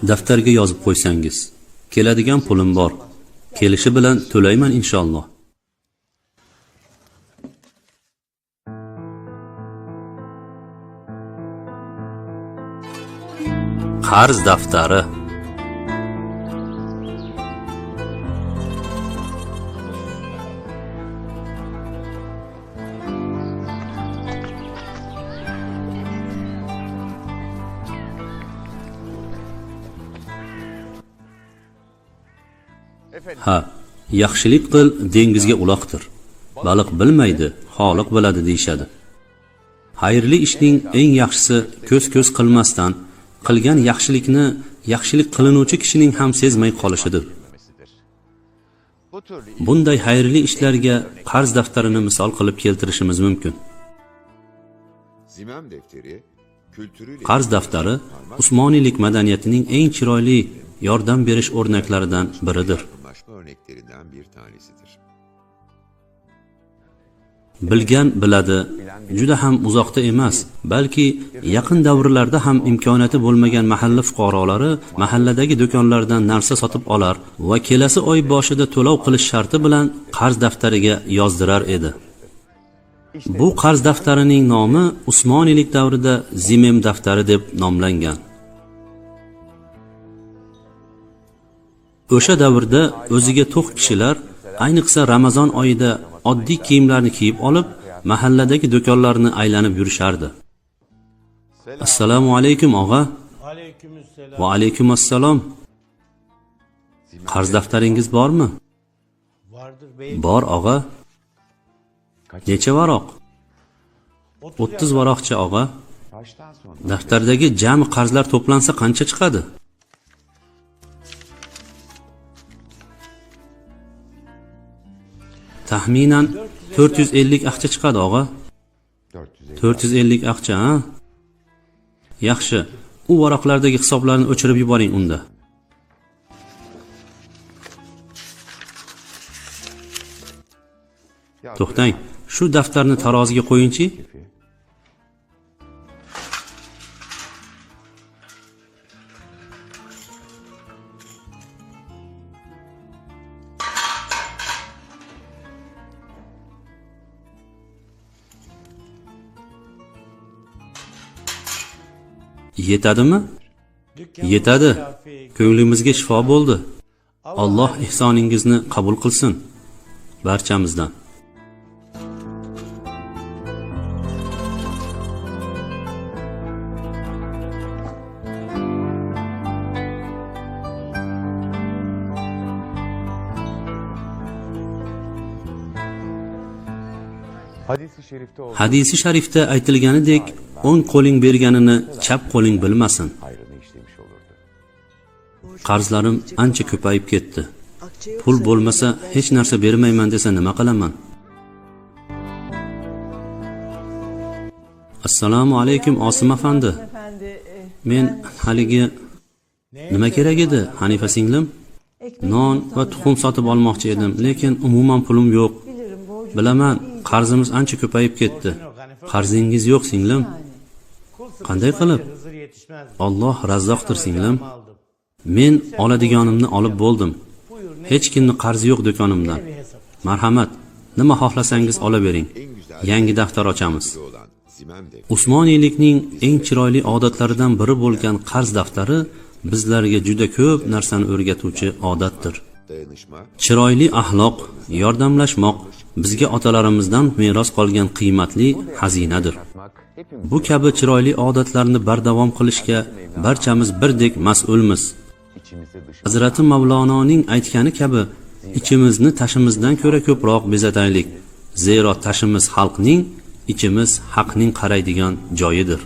daftarga yozib qo'ysangiz, keladigan pulim bor. Kelishi bilan to'layman inshaalloh. Qarz daftari. Ha, yaxshilik qil, dengizga uloqtir. Baliq bilmaydi, xoliq biladi deyshadi. Xayrli ishning eng yaxshisi ko'z qilmasdan qilgan yaxshilikni yaxshilik qilinuvchi kishining ham sezmay qolishidir. Bunday xayrli ishlarga qarz daftarini misol qilib keltirishimiz mumkin. Qarz daftari Usmoniylik madaniyatining eng chiroyli yordam berish o'rnaklaridan biridir. Bilgan biladi, juda ham uzoqda emas, balki yaqin davrlarda ham imkoniyati bo'lmagan mahalla fuqarolari mahalladagi do'konlardan narsa sotib olar va kelasi oy boshida to'lov qilish sharti bilan qarz daftariga yozdirar edi. Bu qarz daftarining nomi Usmoniylik davrida Zimem daftari deb nomlangan. O'sha davrda o'ziga to'q kishilar, ayniqsa Ramazon oyida oddiy kiyimlarni kiyib olib, mahalladagi do'konlarni aylanib yurishardi. Assalomu alaykum og'a. Va alaykum assalom. Qarz daftaringiz bormi? Bor og'a. Necha varoq? 30 varoqcha og'a. Daftardagi jami qarzlar to'plansa qancha chiqadi? Taxminan 450 aqcha chiqadi og'a. 450 aqcha, ha? Yaxshi. U varoqlardagi hisoblarni o'chirib yuboring unda. To'xtang, shu daftarni taroziga qo'yingchi. Yetadimi? Yetadi. Ko'nglimizga shifo bo'ldi. Alloh ihsoningizni qabul qilsin barchamizdan. Hadisi sharifda aytilganidek, o'ng qo'ling berganini chap qo'ling bilmasin. Qarzlarim ancha ko'payib ketdi. Pul bo'lmasa hech narsa bermayman desa nima qilaman? Assalomu alaykum Osim afandi. Men haligi nima kerak edi, Hanifa singlim? Non va tuxum sotib olmoqchi edim, lekin umuman pulim yo'q. Bilaman, qarzimiz ancha ko'payib ketdi. Qarzingiz yo'q singlim? Qanday qilib? Alloh razzoqdir singlim. Men oladiganimni olib bo'ldim. Hech kimni qarzi yo'q do'konimdan. Marhamat, nima xohlasangiz olavering. Yangi daftar ochamiz. Usmoniylikning eng chiroyli odatlaridan biri bo'lgan qarz daftari bizlarga juda ko'p narsani o'rgatuvchi odatdir. Chiroyli axloq, yordamlashmoq bizga otalarimizdan meros qolgan qiymatli xazinadir. Bu kabi chiroyli odatlarni bardavom qilishga barchamiz birdek mas'ulmiz. Hazrati Mavlononing aytgani kabi, ichimizni tashimizdan ko'ra ko'proq bezataylik. Zero tashimiz xalqning, ichimiz haqning qaraydigan joyidir.